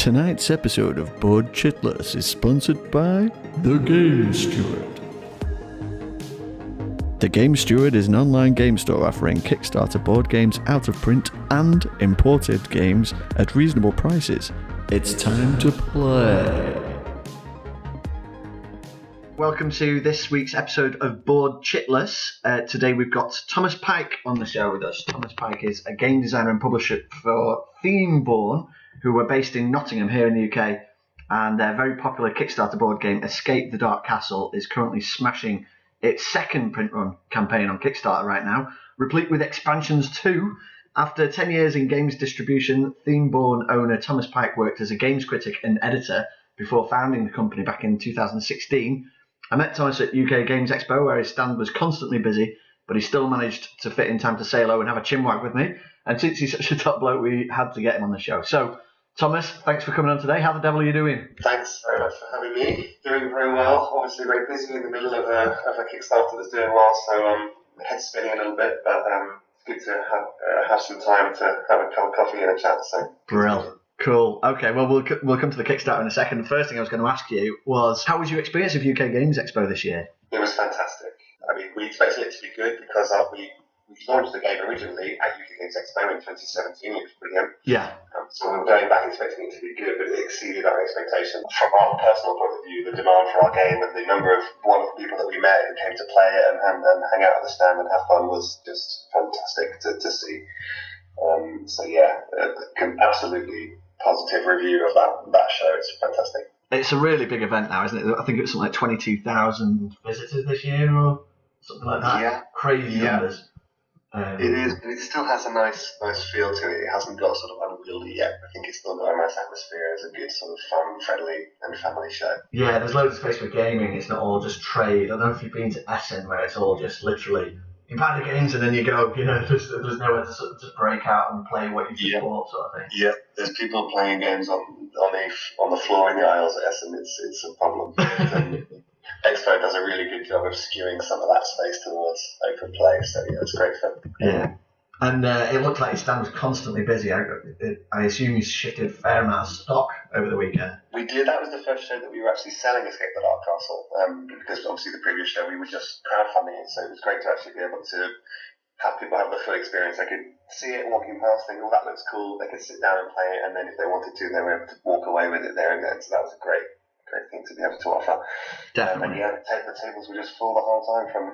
Tonight's episode of Board Chitless is sponsored by The Game Steward. The Game Steward is an online game store offering Kickstarter board games out of print and imported games at reasonable prices. It's time to play. Welcome to this week's episode of Board Chitless. Today we've got Thomas Pike on the show with us. Thomas Pike is a game designer and publisher for Themeborne, who are based in Nottingham here in the UK, and their very popular Kickstarter board game Escape the Dark Castle is currently smashing its second print run campaign on Kickstarter right now, replete with expansions too. After 10 years in games distribution, Themeborne owner Thomas Pike worked as a games critic and editor before founding the company back in 2016. I met Thomas at UK Games Expo, where his stand was constantly busy, but he still managed to fit in time to say hello and have a chinwag with me. And since he's such a top bloke, we had to get him on the show. So, Thomas, thanks for coming on today. How the devil are you doing? Thanks very much for having me. Doing very well. Obviously very busy in the middle of a Kickstarter that's doing well, so head's spinning a little bit, but it's good to have some time to have a cup of coffee and a chat. So brilliant. Cool. Okay, well, we'll come to the Kickstarter in a second. The first thing I was going to ask you was, how was your experience of UK Games Expo this year? It was fantastic. I mean, we expected it to be good because we launched the game originally at UK Games Expo in 2017. It was brilliant. Yeah. So we were going back expecting it to be good, but it exceeded our expectations. From our personal point of view, the demand for our game and the number of wonderful people that we met who came to play it and hang out at the stand and have fun was just fantastic to see. So yeah, absolutely positive review of that show. It's fantastic. It's a really big event now, isn't it? I think it's something like 22,000 visitors this year or something like that. Yeah. Crazy numbers. It is, but it still has a nice feel to it. It hasn't got sort of unwieldy yet. I think it's still got a nice atmosphere. It's a good sort of fun, friendly and family show. Yeah, there's loads of space for gaming. It's not all just trade. I don't know if you've been to Essen, where it's all just literally you buy the games and then you go. You know, there's nowhere to sort of just break out and play what you support, sort of thing. Yeah, there's people playing games on the floor in the aisles at Essen. It's a problem. Expo does a really good job of skewing some of that space towards open play, so yeah, it's great fun. Yeah, and it looked like your stand was constantly busy. I assume you shifted a fair amount of stock over the weekend. We did. That was the first show that we were actually selling Escape the Dark Castle, because obviously the previous show we were just crowdfunding it, so it was great to actually be able to have people have the full experience. They could see it walking past, think, oh, that looks cool. They could sit down and play it, and then if they wanted to, they were able to walk away with it there and then. So that was a great thing to be able to offer. Definitely. And yeah, the tables were just full the whole time from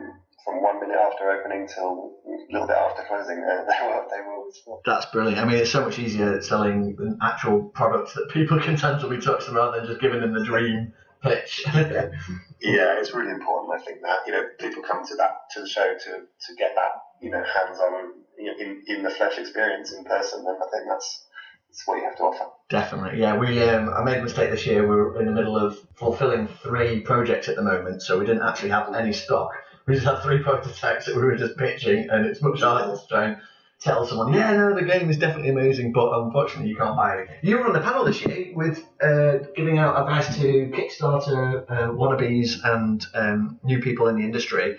1 minute after opening till a little bit after closing. They were always full. That's brilliant. I mean, it's so much easier selling an actual product that people can tangibly touch rather than just giving them the dream pitch. Yeah, it's really important. I think that people come to the show to get that hands-on in the flesh experience in person, and I think that's what you have to offer. Definitely, yeah. I made a mistake this year. We're in the middle of fulfilling 3 projects at the moment, so we didn't actually have any stock. We just had 3 prototypes that we were just pitching, and it's much harder to try and tell someone, yeah, no, the game is definitely amazing, but unfortunately you can't buy it. You were on the panel this year with giving out advice to Kickstarter wannabes and new people in the industry.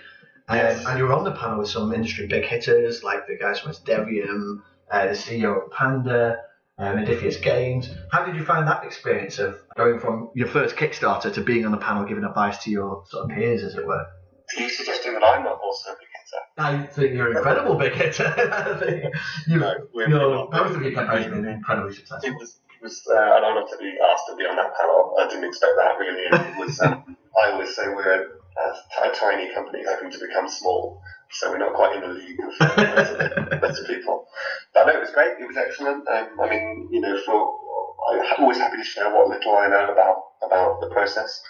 Yes. And you were on the panel with some industry big hitters, like the guys from Devium, the CEO of Panda, Edifius Games. How did you find that experience of going from your first Kickstarter to being on the panel giving advice to your sort of peers, as it were? Are you suggesting that I'm not also a big hitter? I think you're an incredible big hitter. Both of you have been incredibly successful. It was an honour to be asked to be on that panel. I didn't expect that really. It was. I always say we're a tiny company hoping to become small, so we're not quite in the league of better people. But no, it was great. It was excellent. I'm always happy to share what little I know about the process.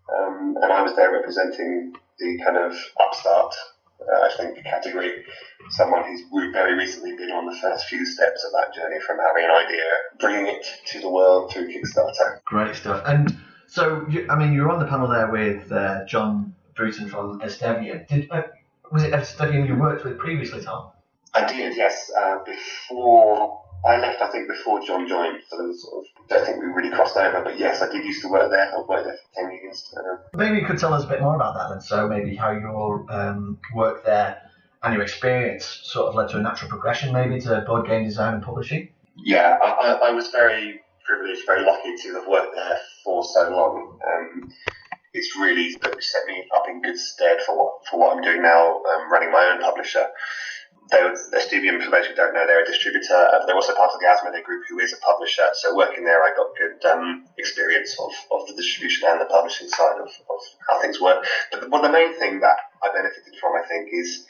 And I was there representing the kind of upstart, I think, category. Someone who's very recently been on the first few steps of that journey from having an idea, bringing it to the world through Kickstarter. Great stuff. And so, you were on the panel there with John Bruton from Devium. Was it Devium you worked with previously, Tom? I did, yes. Before I left, I think before John joined, so there was I don't think we really crossed over, but yes, I did used to work there. I worked there for 10 years. Maybe you could tell us a bit more about that then, so maybe how your work there and your experience sort of led to a natural progression maybe to board game design and publishing? Yeah, I was very privileged, very lucky to have worked there for so long. It's really set me up in good stead for what I'm doing now, running my own publisher. Studium, for those who don't know, they're a distributor. They're also part of the Asmodee Group, who is a publisher. So working there, I got good experience of the distribution and the publishing side of how things work. But the main thing that I benefited from, I think, is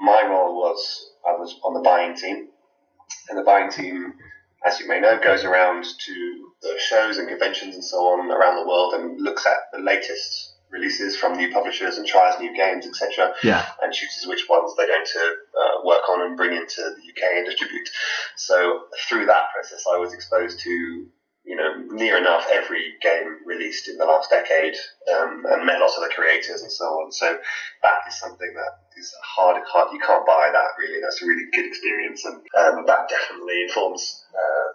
my role was I was on the buying team. And the buying team, as you may know, goes around to the shows and conventions and so on around the world and looks at the latest releases from new publishers and tries new games, etc. Yeah. And chooses which ones they're going to work on and bring into the UK and distribute. So through that process, I was exposed to, near enough every game released in the last decade, and met lots of the creators and so on. So that is something that is hard. You can't buy that, really. That's a really good experience, and that definitely informs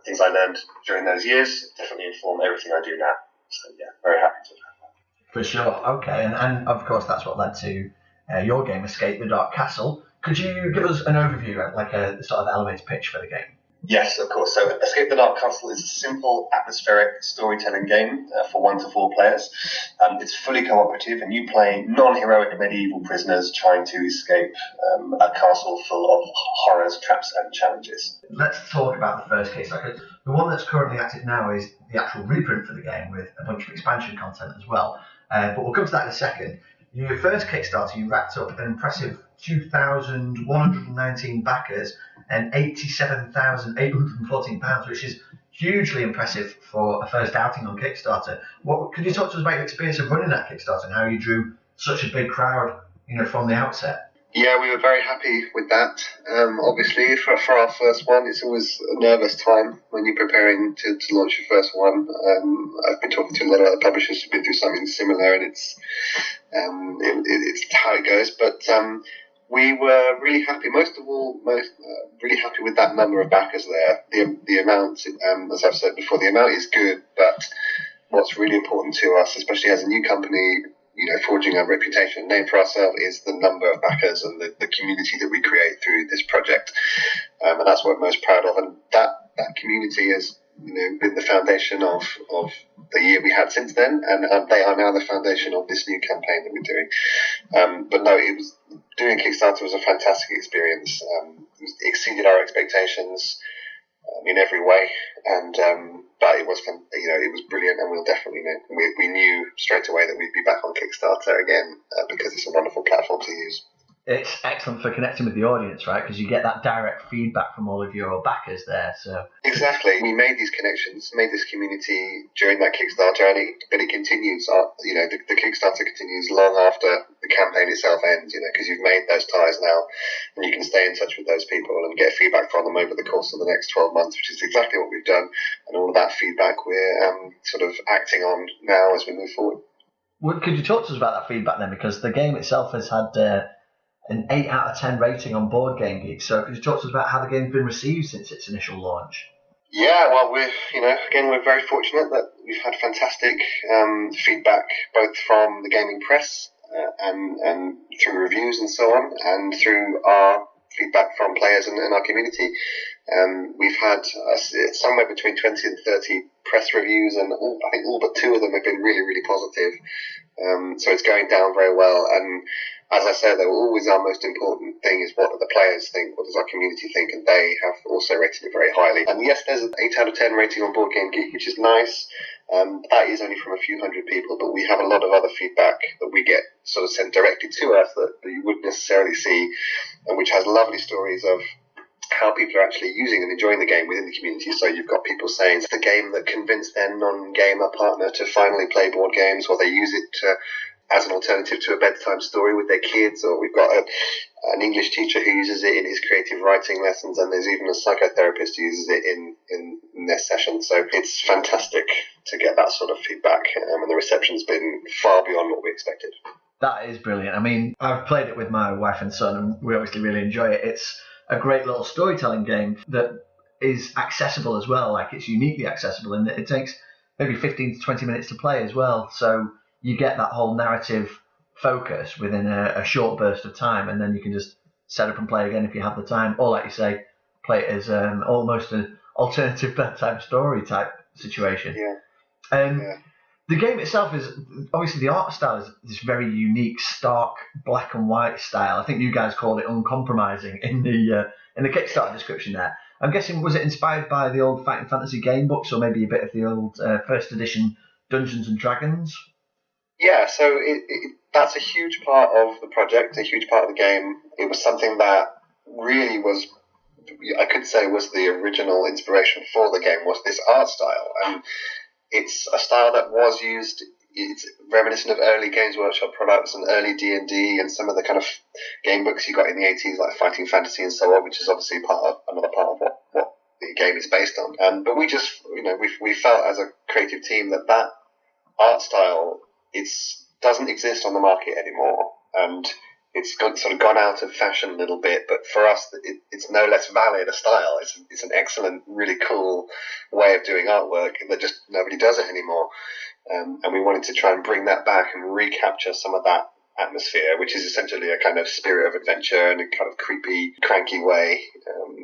things I learned during those years. It definitely informed everything I do now. So yeah, very happy to have that. For sure. Okay, and of course that's what led to your game, Escape the Dark Castle. Could you give us an overview, like a sort of elevator pitch for the game? Yes, of course. So Escape the Dark Castle is a simple, atmospheric storytelling game for 1 to 4 players. It's fully cooperative, and you play non-heroic medieval prisoners trying to escape a castle full of horrors, traps, and challenges. Let's talk about the first Kickstarter. The one that's currently active now is the actual reprint for the game with a bunch of expansion content as well. But we'll come to that in a second. Your first Kickstarter, you racked up an impressive 2,119 backers and £87,814, which is hugely impressive for a first outing on Kickstarter. Could you talk to us about your experience of running that Kickstarter and how you drew such a big crowd, from the outset? Yeah, we were very happy with that. Obviously, for our first one, it's always a nervous time when you're preparing to launch your first one. I've been talking to a lot of other publishers who've been through something similar, and it's how it goes. But we were really happy. Really happy with that number of backers there. The amount, as I've said before, the amount is good. But what's really important to us, especially as a new company, forging a reputation, name for ourselves, is the number of backers and the community that we create through this project. And that's what I'm most proud of. And that community has been the foundation of the year we had since then, and they are now the foundation of this new campaign that we're doing. But no, doing Kickstarter was a fantastic experience. It exceeded our expectations in every way, and but it was it was brilliant, and we knew straight away that we'd be back on Kickstarter again because it's a wonderful platform to use. It's excellent for connecting with the audience, right? Because you get that direct feedback from all of your backers there. So exactly, we made these connections, made this community during that Kickstarter, and it continues. The Kickstarter continues long after the campaign itself ends. Because you've made those ties now, and you can stay in touch with those people and get feedback from them over the course of the next 12 months, which is exactly what we've done. And all of that feedback we're sort of acting on now as we move forward. Well, could you talk to us about that feedback then? Because the game itself has had an 8 out of 10 rating on Board Game Geek. So could you talk to us about how the game's been received since its initial launch? Yeah, well, we're very fortunate that we've had fantastic feedback both from the gaming press and through reviews and so on, and through our feedback from players and our community. We've had somewhere between 20 and 30 press reviews, and I think all but 2 of them have been really, really positive. So it's going down very well. And as I said, always our most important thing is what do the players think, what does our community think, and they have also rated it very highly. And yes, there's an 8 out of 10 rating on Board Game Geek, which is nice. That is only from a few hundred people, but we have a lot of other feedback that we get sort of sent directly to us that you wouldn't necessarily see, and which has lovely stories of how people are actually using and enjoying the game within the community. So you've got people saying it's the game that convinced their non-gamer partner to finally play board games, or they use it as an alternative to a bedtime story with their kids, or we've got an English teacher who uses it in his creative writing lessons, and there's even a psychotherapist who uses it in their sessions. So it's fantastic to get that sort of feedback, and the reception's been far beyond what we expected. That is brilliant. I mean, I've played it with my wife and son, and we obviously really enjoy it. It's a great little storytelling game that is accessible as well. Like, it's uniquely accessible in that it takes maybe 15 to 20 minutes to play as well. So you get that whole narrative focus within a short burst of time, and then you can just set up and play again if you have the time. Or, like you say, play it as almost an alternative bedtime story type situation. Yeah. The game itself is obviously the art style is this very unique, stark black and white style. I think you guys called it uncompromising in the Kickstarter description there. I'm guessing, was it inspired by the old Fighting Fantasy game books, or maybe a bit of the old first edition Dungeons and Dragons? Yeah, so that's a huge part of the project, a huge part of the game. It was something that really was, I could say, was the original inspiration for the game, was this art style. And it's a style that was used. It's reminiscent of early Games Workshop products and early D&D and some of the kind of game books you got in the 80s, like Fighting Fantasy and so on, which is obviously another part of what the game is based on. But we just, we felt as a creative team that art style doesn't exist on the market anymore, and it's sort of gone out of fashion a little bit, but for us, it's no less valid a style. It's an excellent, really cool way of doing artwork that just nobody does it anymore. And we wanted to try and bring that back and recapture some of that atmosphere, which is essentially a kind of spirit of adventure in a kind of creepy, cranky way,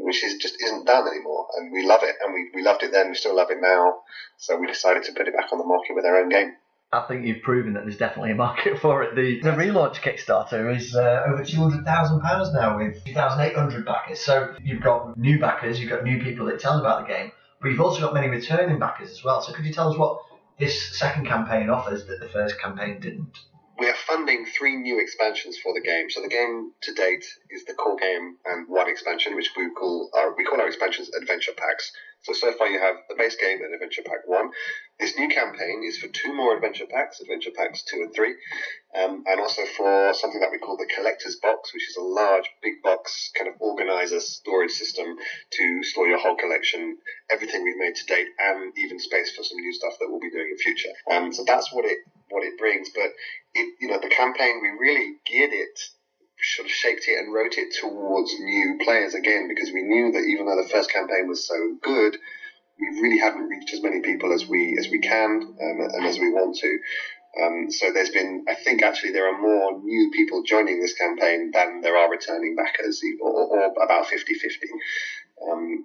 which just isn't done anymore. And we love it, and we loved it then, we still love it now. So we decided to put it back on the market with our own game. I think you've proven that there's definitely a market for it. The relaunch Kickstarter is over £200,000 now with 2,800 backers. So you've got new backers, you've got new people that tell about the game, but you've also got many returning backers as well. So could you tell us what this second campaign offers that the first campaign didn't? We are funding 3 new expansions for the game. So the game to date is the core game and 1 expansion, which we call our expansions adventure packs. So far you have the base game and Adventure Pack 1. This new campaign is for 2 more Adventure Packs 2 and 3, and also for something that we call the Collector's Box, which is a large, big box kind of organizer storage system to store your whole collection, everything we've made to date, and even space for some new stuff that we'll be doing in future. So that's what it brings. But the campaign, we really geared it, sort of shaped it and wrote it towards new players again, because we knew that even though the first campaign was so good, we really haven't reached as many people as we can and as we want to. So there's been, I think actually there are more new people joining this campaign than there are returning backers, or about 50-50.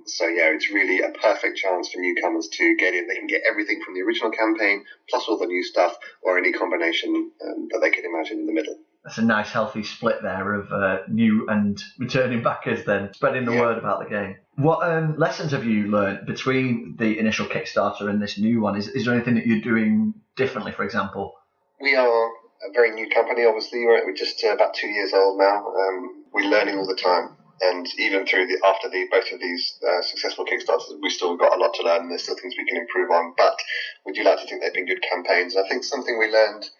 So yeah, it's really a perfect chance for newcomers to get in. They can get everything from the original campaign, plus all the new stuff, or any combination that they can imagine in the middle. That's a nice healthy split there of new and returning backers then, spreading the word about the game. What lessons have you learned between the initial Kickstarter and this new one? Is there anything that you're doing differently, for example? We are a very new company, obviously. We're just about 2 years old now. We're learning all the time. And even after both of these successful Kickstarters, we've still got a lot to learn, and there's still things we can improve on. But we do like to think they've been good campaigns. And I think something we learned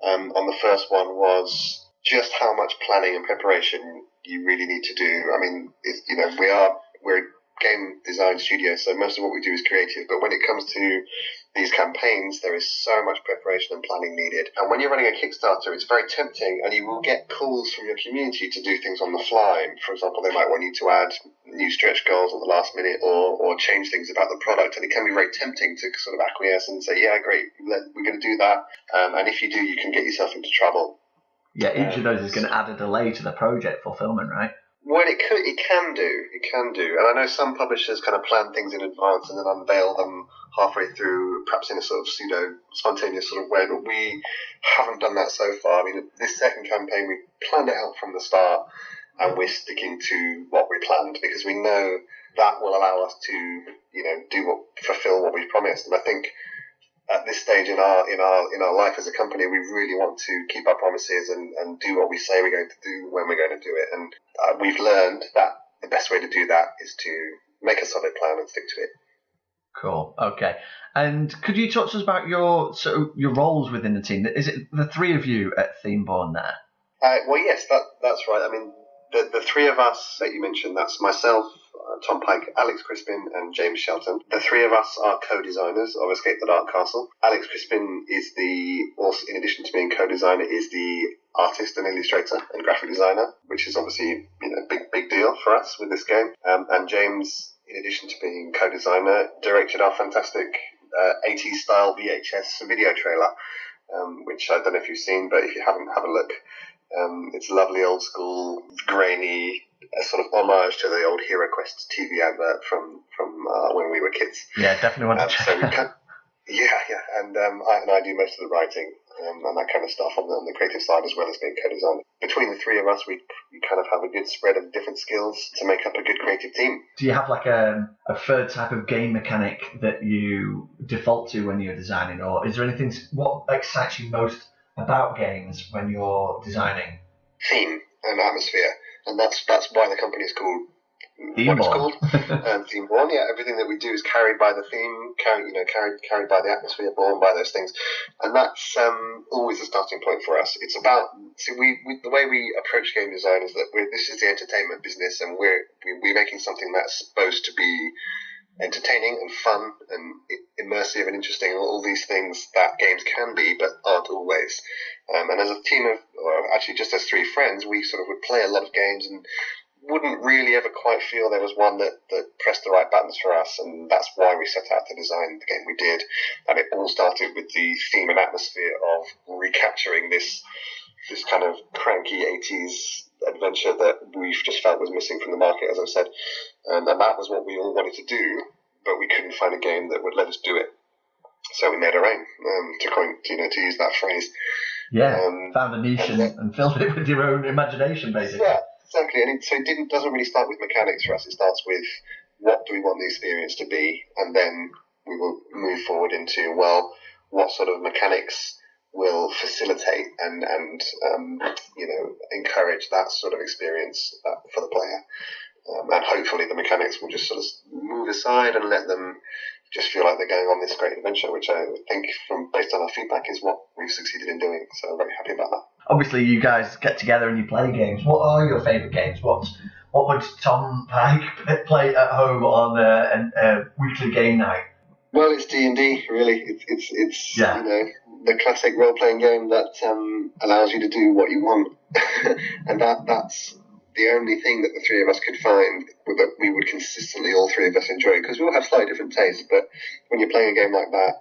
on the first one was just how much planning and preparation you really need to do. I mean, we're a game design studio, so most of what we do is creative. But when it comes to these campaigns, there is so much preparation and planning needed. And when you're running a Kickstarter, it's very tempting, and you will get calls from your community to do things on the fly. For example, they might want you to add new stretch goals at the last minute, or change things about the product, and it can be very tempting to sort of acquiesce and say, yeah, great, we're going to do that. And if you do, you can get yourself into trouble. Yeah, each of those is going to add a delay to the project fulfillment, right? Well, it can do. And I know some publishers kind of plan things in advance and then unveil them halfway through, perhaps in a sort of pseudo-spontaneous sort of way, but we haven't done that so far. I mean, this second campaign, we planned it out from the start, and we're sticking to what we planned, because we know that will allow us to, fulfill what we've promised. And I think at this stage in our life as a company, we really want to keep our promises and do what we say we're going to do when we're going to do it. And we've learned that the best way to do that is to make a solid plan and stick to it. Cool. Okay. And could you talk to us about your roles within the team? Is it the 3 of you at Themeborne there? Well, yes, that's right. I mean, the 3 of us that you mentioned, that's myself, Tom Pike, Alex Crispin, and James Shelton. The 3 of us are co-designers of Escape the Dark Castle. Alex Crispin is also, in addition to being co-designer, is the artist and illustrator and graphic designer, which is obviously big deal for us with this game. And James, in addition to being co-designer, directed our fantastic 80s style VHS video trailer, which I don't know if you've seen, but if you haven't, have a look. It's lovely, old school, grainy, a sort of homage to the old Hero Quest TV advert from when we were kids. Yeah, definitely want to check so we that. can, and I do most of the writing and that kind of stuff on the creative side, as well as being co-designer. Between the three of us, we kind of have a good spread of different skills to make up a good creative team. Do you have like a third type of game mechanic that you default to when you're designing, or is there anything, what excites you most about games when you're designing? Theme and atmosphere, and that's why the company is called what it's called. Themeborne. Yeah, everything that we do is carried by the theme, carried by the atmosphere, born by those things, and that's always a starting point for us. It's about the way we approach game design is that this is the entertainment business, and we're making something that's supposed to be entertaining and fun and immersive and interesting, all these things that games can be but aren't always. And as a team of, or actually just as three friends, we sort of would play a lot of games and wouldn't really ever quite feel there was one that pressed the right buttons for us, and that's why we set out to design the game we did. And it all started with the theme and atmosphere of recapturing this kind of cranky 80s adventure that we've just felt was missing from the market, as I've said. And that was what we all wanted to do, but we couldn't find a game that would let us do it. So we made our own, to use that phrase. Yeah, found a niche and filled it with your own imagination, basically. Yeah, exactly. And it doesn't really start with mechanics for us. It starts with what do we want the experience to be, and then we will move forward into, well, what sort of mechanics will facilitate and encourage that sort of experience for the player. And hopefully the mechanics will just sort of move aside and let them just feel like they're going on this great adventure, which I think, based on our feedback, is what we've succeeded in doing. So I'm very happy about that. Obviously, you guys get together and you play games. What are your favourite games? What would Tom Pike play at home on a weekly game night? Well, it's D&D, really. It's the classic role-playing game that allows you to do what you want. And that's the only thing that the three of us could find that we would consistently, all three of us, enjoy, because we all have slightly different tastes. But when you're playing a game like that,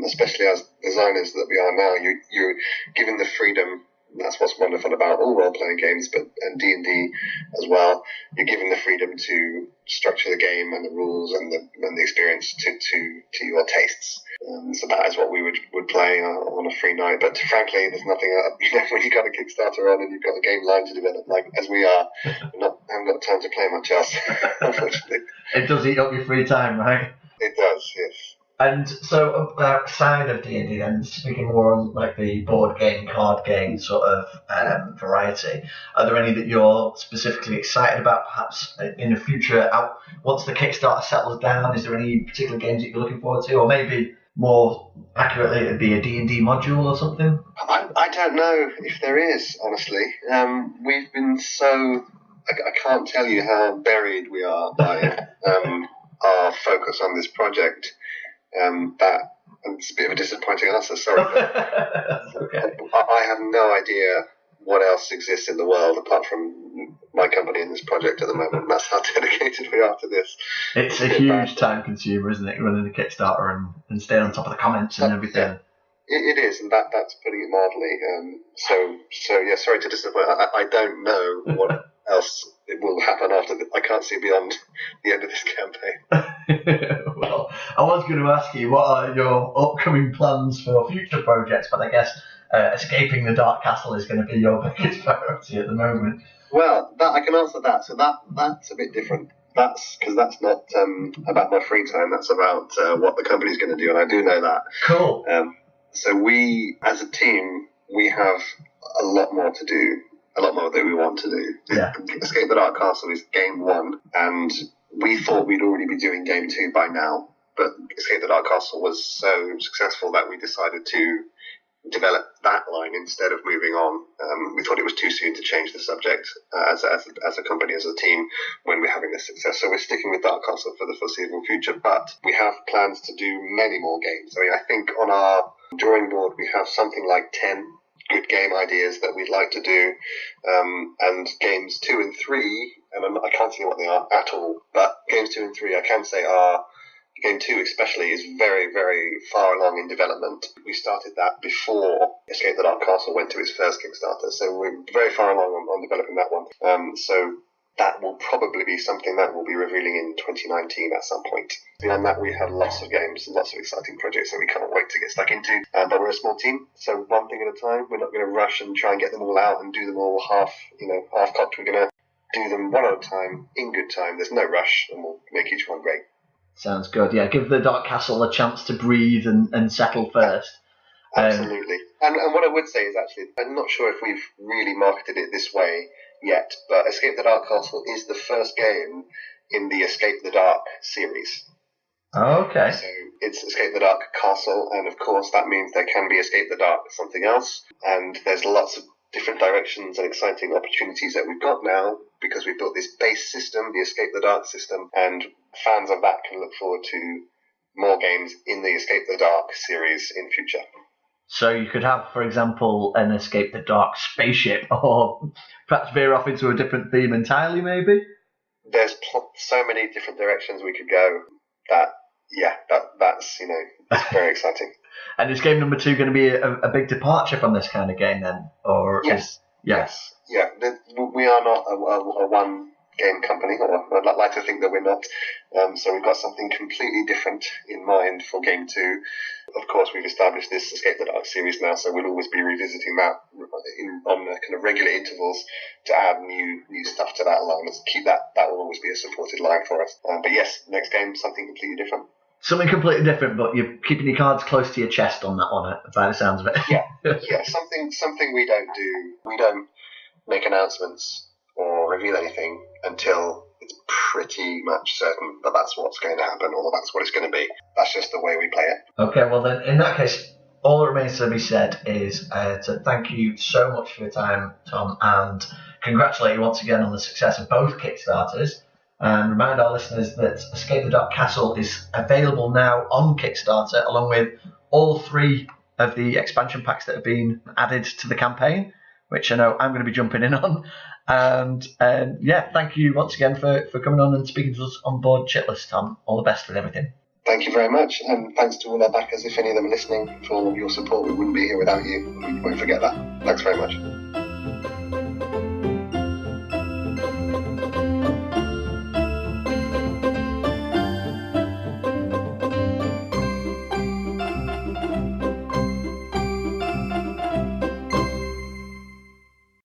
especially as designers that we are now, you're given the freedom. That's what's wonderful about all role-playing games, and D&D as well. You're given the freedom to structure the game and the rules and the experience to your tastes. So that is what we would play on a free night. But frankly, there's nothing when you've got a Kickstarter on and you've got a game line to develop, like as we are, haven't got time to play much else, unfortunately. It does eat up your free time, right? It does, yes. And so outside of D&D, then, speaking more on like the board game, card game sort of variety, are there any that you're specifically excited about, perhaps in the future? Once the Kickstarter settles down, is there any particular games that you're looking forward to? Or maybe more accurately, it'd be a D&D module or something? I don't know if there is, honestly. We've been so... I can't tell you how buried we are by our focus on this project. That it's a bit of a disappointing answer, sorry. But okay. I have no idea what else exists in the world apart from my company and this project at the moment. That's how dedicated we are to this. It's a huge time consumer, isn't it, running the Kickstarter and staying on top of the comments and everything. It is, and that's putting it mildly. So yeah, sorry to disappoint. I don't know what else it will happen after. I can't see beyond the end of this campaign. Well, I was going to ask you what are your upcoming plans for future projects, but I guess escaping the Dark Castle is going to be your biggest priority at the moment. Well, I can answer that. So that's a bit different. That's because that's not about my free time. That's about what the company's going to do, and I do know that. Cool. So we, as a team, we have a lot more to do, a lot more that we want to do. Yeah. Escape the Dark Castle is game 1, and we thought we'd already be doing game 2 by now, but Escape the Dark Castle was so successful that we decided to develop that line instead of moving on. We thought it was too soon to change the subject as a company, as a team, when we're having this success. So we're sticking with Dark Castle for the foreseeable future, but we have plans to do many more games. I mean, I think on our drawing board we have something like 10 good game ideas that we'd like to do, and games 2 and 3, and I can't see what they are at all, but games 2 and 3 I can say are Game 2 especially is very, very far along in development. We started that before Escape the Dark Castle went to its first Kickstarter, so we're very far along on developing that one. So that will probably be something that we'll be revealing in 2019 at some point. Beyond that, we have lots of games, lots of exciting projects that we can't wait to get stuck into. But we're a small team, so one thing at a time. We're not going to rush and try and get them all out and do them all half-cocked. We're going to do them one at a time, in good time. There's no rush, and we'll make each one great. Sounds good. Yeah, give the Dark Castle a chance to breathe and settle first. Absolutely. And what I would say is actually, I'm not sure if we've really marketed it this way yet, but Escape the Dark Castle is the first game in the Escape the Dark series. Oh, okay. So it's Escape the Dark Castle, and of course that means there can be Escape the Dark something else, and there's lots of different directions and exciting opportunities that we've got now because we've built this base system, the Escape the Dark system, and fans of that can look forward to more games in the Escape the Dark series in future. So you could have, for example, an Escape the Dark spaceship, or perhaps veer off into a different theme entirely, maybe? There's so many different directions we could go that's very exciting. And is game number 2 going to be a big departure from this kind of game then? Or Yes. Yeah, we are not a one-game company, or I'd like to think that we're not. So we've got something completely different in mind for Game 2. Of course, we've established this Escape the Dark series now, so we'll always be revisiting that on kind of regular intervals to add new stuff to that line. And keep that will always be a supported line for us. But yes, next game, something completely different. Something completely different, but you're keeping your cards close to your chest on that one, by the sounds of it. Yeah, something we don't do. We don't make announcements or reveal anything until it's pretty much certain that that's what's going to happen or that's what it's going to be. That's just the way we play it. Okay, well then, in that case, all that remains to be said is to thank you so much for your time, Tom, and congratulate you once again on the success of both Kickstarters. And remind our listeners that Escape the Dark Castle is available now on Kickstarter, along with all 3 of the expansion packs that have been added to the campaign, which I know I'm going to be jumping in on. And thank you once again for coming on and speaking to us on board Chitless, Tom. All the best with everything. Thank you very much, and thanks to all our backers, if any of them are listening, for all of your support. We wouldn't be here without you. We won't forget that. Thanks very much.